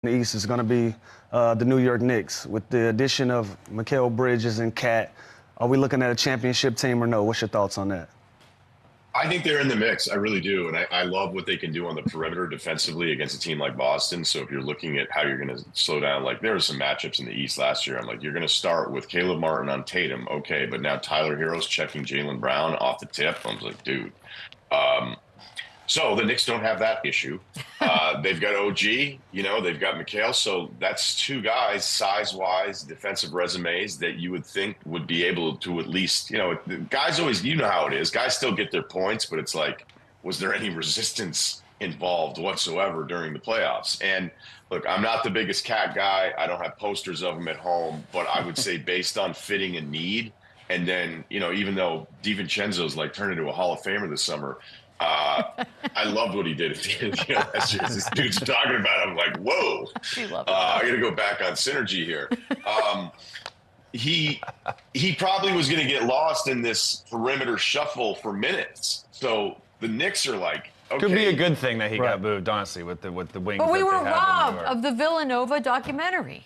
The East is going to be the New York Knicks. With the addition of Mikal Bridges and Cat, are we looking at a championship team or no? What's your thoughts on that? I think they're in the mix. I really do. And I love what they can do on the perimeter defensively against a team like Boston. So if you're looking at how you're going to slow down, like there were some matchups in the East last year. I'm like, you're going to start with Caleb Martin on Tatum. Okay, but now Tyler Hero's checking Jalen Brown off the tip. I was like, dude. So the Knicks don't have that issue. They've got OG, they've got Mikal. So that's two guys, size-wise, defensive resumes that you would think would be able to at least, guys always, how it is. Guys still get their points, but it's like, was there any resistance involved whatsoever during the playoffs? And look, I'm not the biggest Cat guy. I don't have posters of him at home, but I would say based on fitting a need, and then, even though DiVincenzo's like turned into a Hall of Famer this summer, I loved what he did at the end of the year last year. This dude's talking about it. I'm like, whoa. I got to go back on synergy here. He probably was going to get lost in this perimeter shuffle for minutes. So the Knicks are like, okay. Could be a good thing that he got moved, honestly, with the wings. But we were robbed of the Villanova documentary.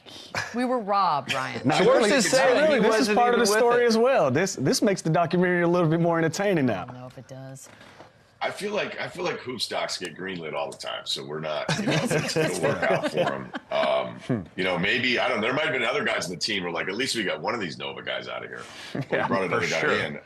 We were robbed, Ryan. Now, this is part of the story as well. This makes the documentary a little bit more entertaining now. I don't know if it does. I feel like hoop stocks get greenlit all the time, so we're not, it's going to work out for them. Maybe, I don't know, there might have been other guys on the team who were like, at least we got one of these Nova guys out of here. But we brought another guy in.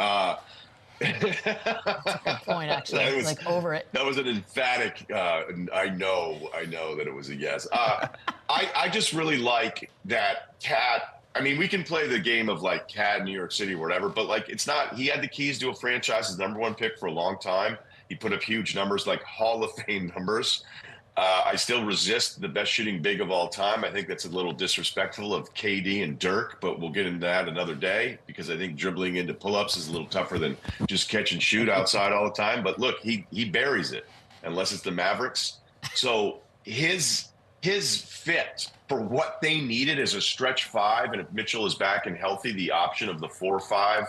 That's a good point, actually. Over it. That was an emphatic, I know that it was a yes. I just really like that Cat. I mean, we can play the game of like Cat, New York City, or whatever, but like it's not, he had the keys to a franchise's #1 pick for a long time. He put up huge numbers, like Hall of Fame numbers. I still resist the best shooting big of all time. I think that's a little disrespectful of KD and Dirk, but we'll get into that another day because I think dribbling into pull-ups is a little tougher than just catch and shoot outside all the time. But look, he buries it unless it's the Mavericks. So his fit for what they needed as a stretch five, and if Mitchell is back and healthy, the option of the 4-5,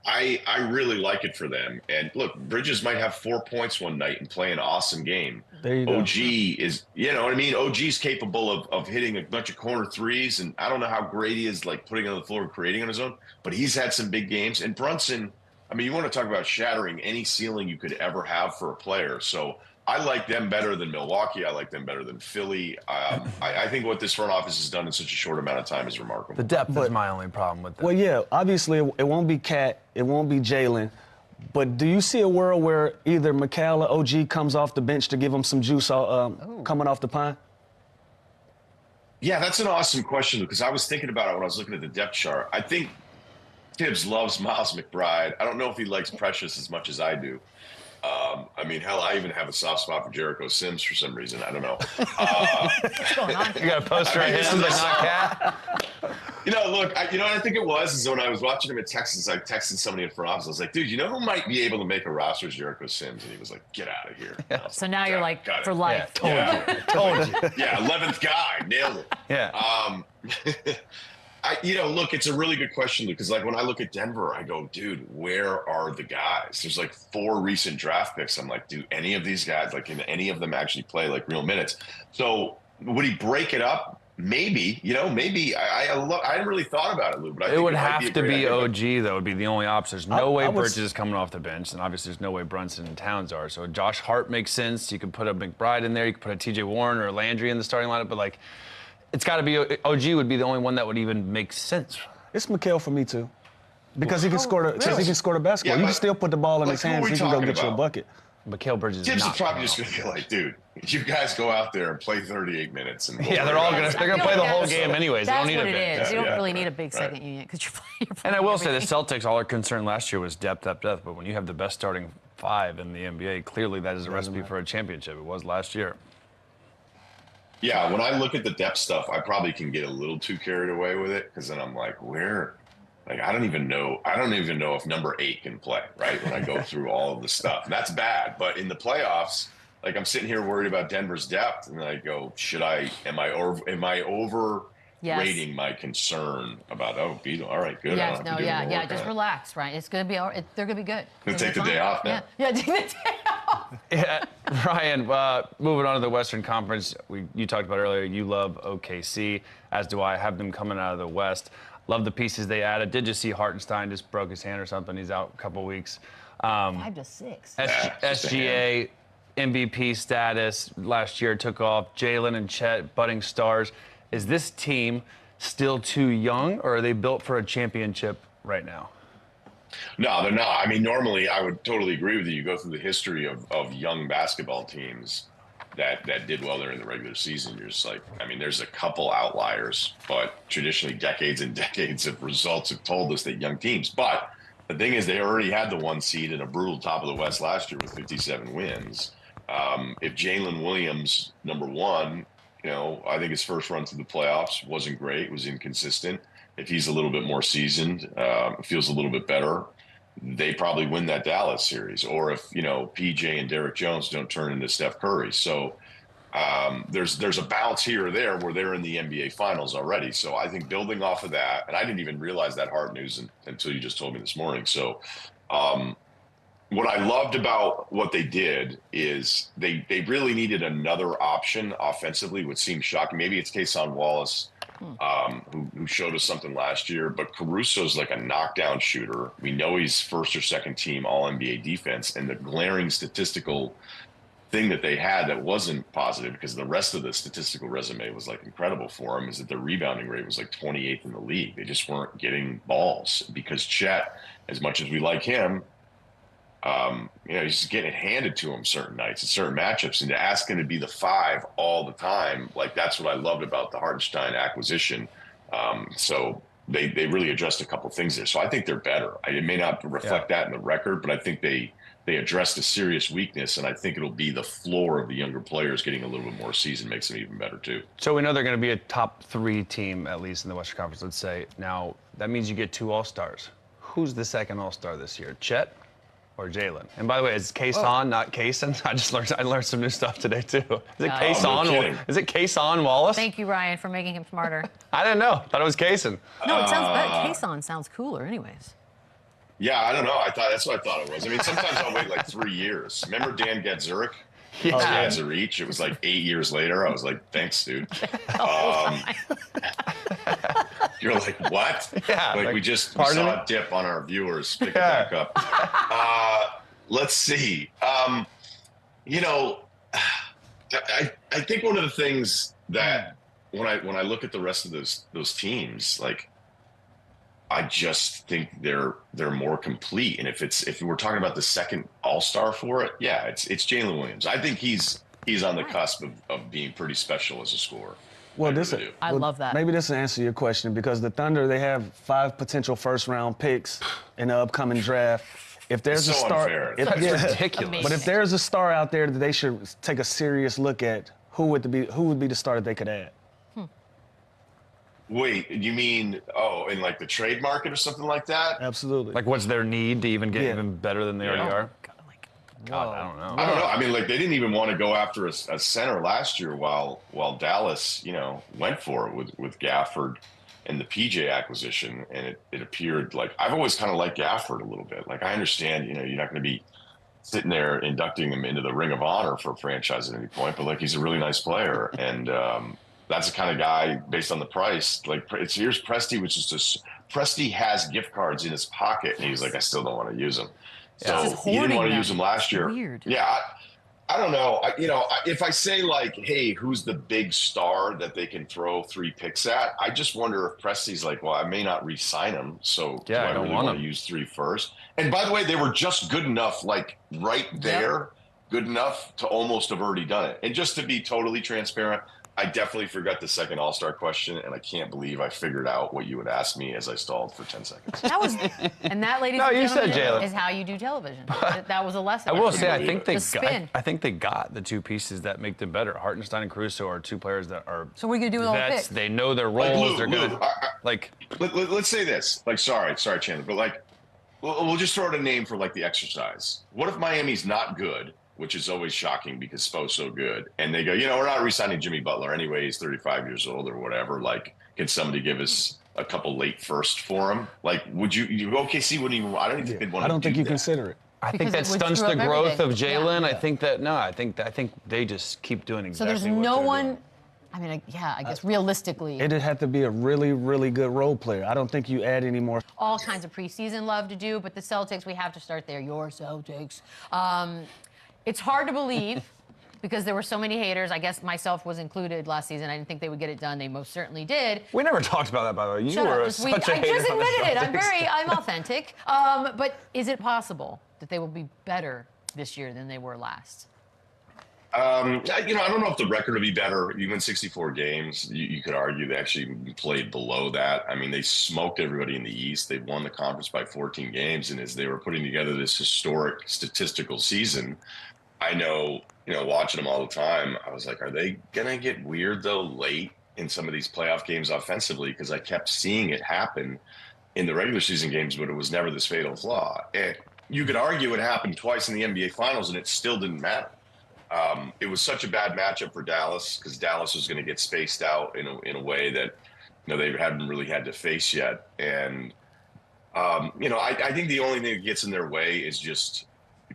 I really like it for them. And look, Bridges might have 4 points one night and play an awesome game. There you go. OG is, OG's capable of hitting a bunch of corner threes, and I don't know how great he is like putting it on the floor and creating on his own, but he's had some big games. And Brunson, you want to talk about shattering any ceiling you could ever have for a player. So I like them better than Milwaukee. I like them better than Philly. I think what this front office has done in such a short amount of time is remarkable. The depth is my only problem with that. Well, yeah, obviously it won't be Cat, it won't be Jalen, but do you see a world where either Mikal or OG comes off the bench to give them some juice coming off the pine? Yeah, that's an awesome question because I was thinking about it when I was looking at the depth chart. I think Tibbs loves Miles McBride. I don't know if he likes Precious as much as I do. Hell, I even have a soft spot for Jericho Sims for some reason. I don't know. What's going on? You got a poster of him, but not Cat? Look, what I think it was is when I was watching him at Texas, I texted somebody in front office. I was like, dude, who might be able to make a roster is Jericho Sims? And he was like, get out of here. So now you're like, for life. Yeah, told you. Yeah, 11th guy. Nailed it. Yeah. Look, it's a really good question because, like, when I look at Denver, I go, dude, where are the guys? There's like 4 recent draft picks. I'm like, do any of these guys, can any of them actually play like real minutes? So would he break it up? Maybe, maybe. I hadn't really thought about it, Lou, but I think it would have to be idea. OG, though, would be the only option. There's no way Bridges is coming off the bench, and obviously there's no way Brunson and Towns are. So Josh Hart makes sense. You could put a McBride in there. You could put a TJ Warren or Landry in the starting lineup, but it's got to be OG would be the only one that would even make sense. It's Mikal for me too, because he can score the basketball. You can still put the ball in his hands. He can go get you a bucket. Mikal Bridges Tibbs is is probably just going to be like, dude, you guys go out there and play 38 minutes. And they're going to play the whole game anyways. They don't need a bench. Is. You don't really need a big second unit because you're playing. And I will say the Celtics, all our concern last year was depth. But when you have the best starting 5 in the NBA, clearly that is a recipe for a championship. It was last year. Yeah, when I look at the depth stuff, I probably can get a little too carried away with it because then I'm like, where? I don't even know if number 8 can play, right? When I go through all of the stuff. And that's bad. But in the playoffs, I'm sitting here worried about Denver's depth, and I go, am I overrating my concern about, Beetle, all right, good. Just relax, right? It's going to be, they're going to be good. Gonna take the day off now. Yeah, take the day off. Yeah, Ryan, moving on to the Western Conference, you talked about earlier, you love OKC, as do I. Have them coming out of the West. Love the pieces they added. Did you see Hartenstein just broke his hand or something? He's out a couple weeks. 5-6. SGA MVP status last year took off. Jalen and Chet, budding stars. Is this team still too young, or are they built for a championship right now? No, they're not. I mean, normally I would totally agree with you. You go through the history of young basketball teams that did well there in the regular season. You're just like, I mean, there's a couple outliers, but traditionally decades and decades of results have told us that young teams. But the thing is, they already had the 1 seed in a brutal top of the West last year with 57 wins. If Jalen Williams, number one, I think his first run to the playoffs wasn't great, was inconsistent. If he's a little bit more seasoned, feels a little bit better, they probably win that Dallas series. Or if, PJ and Derek Jones don't turn into Steph Curry. So there's a bounce here or there where they're in the NBA Finals already. So I think building off of that, and I didn't even realize that Hart news until you just told me this morning. So what I loved about what they did is they really needed another option offensively, which seemed shocking. Maybe it's Kason Wallace, who showed us something last year, but Caruso's like a knockdown shooter. We know he's first or second team All-NBA defense, and the glaring statistical thing that they had that wasn't positive, because the rest of the statistical resume was like incredible for him, is that their rebounding rate was like 28th in the league. They just weren't getting balls because Chet, as much as we like him, he's just getting it handed to him certain nights and certain matchups, and to ask him to be the 5 all the time, like that's what I loved about the Hartenstein acquisition. So they really addressed a couple things there. So I think they're better. It may not reflect that in the record, but I think they addressed a serious weakness, and I think it'll be the floor of the younger players getting a little bit more season makes them even better too. So we know they're going to be a top 3 team, at least in the Western Conference, let's say. Now, that means you get 2 All-Stars. Who's the second All-Star this year, Chet or Jalen? And by the way, it's Kason, not Kaysen. I learned some new stuff today too. Is it Kason? No Is it Kason Wallace? Thank you, Ryan, for making him smarter. I didn't know. Thought it was Kaysen. No, it sounds better. Kason sounds cooler, anyways. Yeah, I don't know. That's what I thought it was. I mean, sometimes I'll wait like 3 years. Remember Dan Gadzuric? Yeah. It was like 8 years later. I was like, thanks, dude. You're like, what? Yeah. Like we saw a dip on our viewers. Pick it back up. Let's see. I think one of the things that when I look at the rest of those teams, like, I just think they're more complete. And if we're talking about the second All-Star for it, it's Jalen Williams. I think he's on the cusp of being pretty special as a scorer. Well, I love that. Maybe this will answer your question, because the Thunder, they have 5 potential first-round picks in the upcoming draft. If there's it's a star, unfair. That's ridiculous. But if there's a star out there that they should take a serious look at, who would be the star that they could add? Wait, you mean, in like the trade market or something like that? Absolutely. Like, what's their need to even get even better than they already are? God, I don't know. I don't know. I mean, like, they didn't even want to go after a center last year while Dallas, went for it with Gafford and the PJ acquisition. And it appeared like, I've always kind of liked Gafford a little bit. Like, I understand, you're not going to be sitting there inducting him into the Ring of Honor for a franchise at any point, but like, he's a really nice player. And, that's the kind of guy, based on the price. Like, here's Presti, which is Presti has gift cards in his pocket, and he's like, I still don't want to use them. So he didn't want to use them last year. Weird. Yeah, I don't know. If I say like, hey, who's the big star that they can throw 3 picks at? I just wonder if Presti's like, well, I may not re-sign him, so do I really want to use 3 first? And by the way, they were just good enough, like right there, good enough to almost have already done it. And just to be totally transparent, I definitely forgot the second All-Star question, and I can't believe I figured out what you would ask me as I stalled for 10 seconds. And that, ladies and gentlemen, is how you do television. That was a lesson. I will say, I think they got the 2 pieces that make them better. Hartenstein and Caruso are 2 players that are So what are you going to do with all the picks? They know their roles. Let's say this. Like, sorry, Chandler, but like, we'll just throw out a name for like the exercise. What if Miami's not good, which is always shocking because Spo's so good, and they go, we're not re-signing Jimmy Butler anyway, he's 35 years old or whatever. Like, can somebody give us a couple late first for him? Like, would you OKC wouldn't even, I don't even think they'd want to do that. I don't think you consider it. I think Because that it would stunts screw the up growth of everything. Jalen. Yeah. I think they just keep doing So exactly there's what no they're one. doing. I mean, I guess realistically, It'd have to be a really, really good role player. I don't think you add any more. all kinds of preseason love to do, but the Celtics, we have to start there. Your Celtics. It's hard to believe because there were so many haters. I guess myself was included last season. I didn't think they would get it done. They most certainly did. We never talked about that, by the way. You Shut were up. such a I hater just on the admitted it. Celtics. I'm authentic. But is it possible that they will be better this year than they were last? I don't know if the record will be better. You win 64 games. You could argue they actually played below that. I mean, they smoked everybody in the East. They won the conference by 14 games. And as they were putting together this historic statistical season, I know, watching them all the time, I was like, are they going to get weird, though, late in some of these playoff games offensively? Because I kept seeing it happen in the regular season games, but it was never this fatal flaw. And you could argue it happened twice in the NBA Finals, and it still didn't matter. It was such a bad matchup for Dallas because Dallas was going to get spaced out in a way that they hadn't really had to face yet. And I think the only thing that gets in their way is just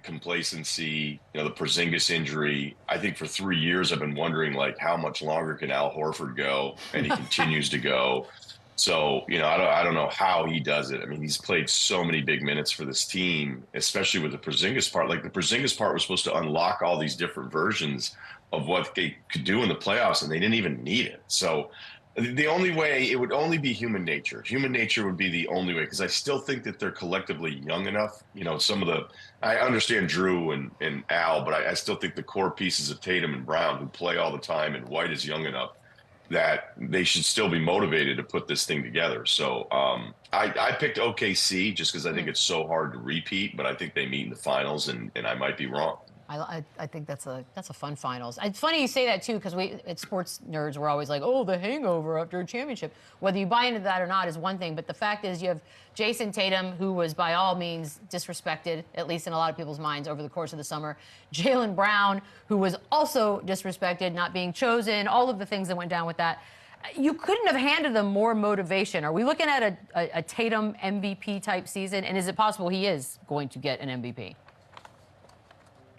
complacency. The Porzingis injury. I think for 3 years I've been wondering how much longer can Al Horford go, and he continues to go. So, I don't know how he does it. I mean, he's played so many big minutes for this team, especially with the Porzingis part. The Porzingis part was supposed to unlock all these different versions of what they could do in the playoffs, and they didn't even need it. So the only way, it would only be human nature. Human nature would be the only way, because I still think that they're collectively young enough. I understand Drew and Al, but I still think the core pieces of Tatum and Brown, who play all the time, and White is young enough, that they should still be motivated to put this thing together. So I picked OKC just because I think it's so hard to repeat, but I think they meet in the finals, and I might be wrong. I think that's a fun finals. It's funny you say that too, because as sports nerds, we're always like, oh, the hangover after a championship. Whether you buy into that or not is one thing, but the fact is you have Jason Tatum, who was by all means disrespected, at least in a lot of people's minds over the course of the summer. Jalen Brown, who was also disrespected, not being chosen, all of the things that went down with that. You couldn't have handed them more motivation. Are we looking at a Tatum MVP type season? And is it possible he is going to get an MVP?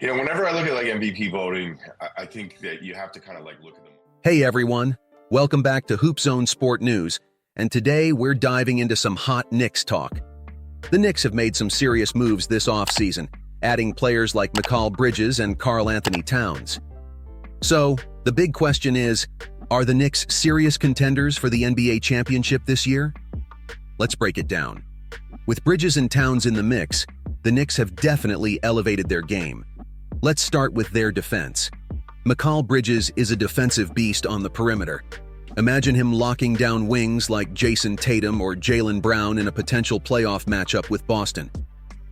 Whenever I look at MVP voting, I think that you have to kind of look at them. Hey everyone, welcome back to HoopZone Sport News, and today we're diving into some hot Knicks talk. The Knicks have made some serious moves this offseason, adding players like Mikal Bridges and Karl-Anthony Towns. So, the big question is, are the Knicks serious contenders for the NBA championship this year? Let's break it down. With Bridges and Towns in the mix, the Knicks have definitely elevated their game. Let's start with their defense. Mikal Bridges is a defensive beast on the perimeter. Imagine him locking down wings like Jason Tatum or Jalen Brown in a potential playoff matchup with Boston.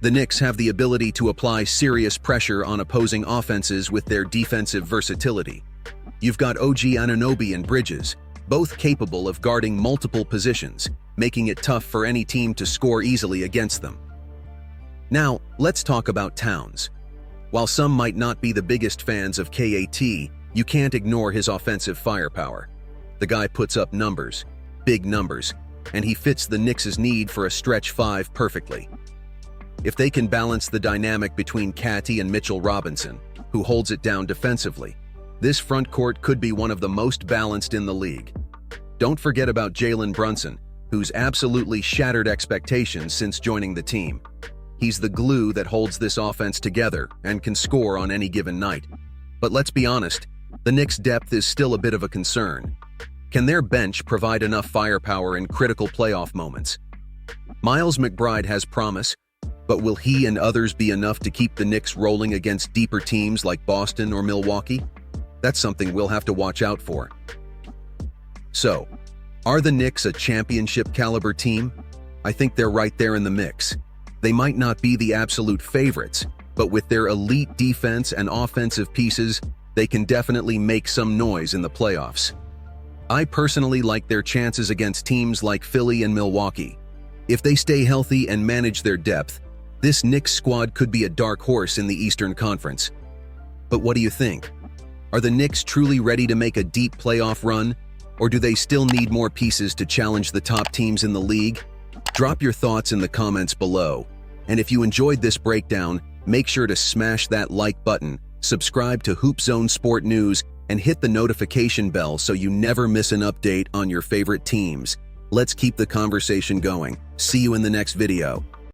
The Knicks have the ability to apply serious pressure on opposing offenses with their defensive versatility. You've got OG Anunoby and Bridges, both capable of guarding multiple positions, making it tough for any team to score easily against them. Now, let's talk about Towns. While some might not be the biggest fans of KAT, you can't ignore his offensive firepower. The guy puts up numbers, big numbers, and he fits the Knicks' need for a stretch five perfectly. If they can balance the dynamic between Catty and Mitchell Robinson, who holds it down defensively, this front court could be one of the most balanced in the league. Don't forget about Jalen Brunson, who's absolutely shattered expectations since joining the team. He's the glue that holds this offense together and can score on any given night. But let's be honest, the Knicks' depth is still a bit of a concern. Can their bench provide enough firepower in critical playoff moments? Miles McBride has promise, but will he and others be enough to keep the Knicks rolling against deeper teams like Boston or Milwaukee? That's something we'll have to watch out for. So, are the Knicks a championship-caliber team? I think they're right there in the mix. They might not be the absolute favorites, but with their elite defense and offensive pieces, they can definitely make some noise in the playoffs. I personally like their chances against teams like Philly and Milwaukee. If they stay healthy and manage their depth, this Knicks squad could be a dark horse in the Eastern Conference. But what do you think? Are the Knicks truly ready to make a deep playoff run, or do they still need more pieces to challenge the top teams in the league? Drop your thoughts in the comments below. And if you enjoyed this breakdown, Make sure to smash that like button, subscribe to HoopZone Sport News, and hit the notification bell so you never miss an update on your favorite teams. Let's keep the conversation going. See you in the next video.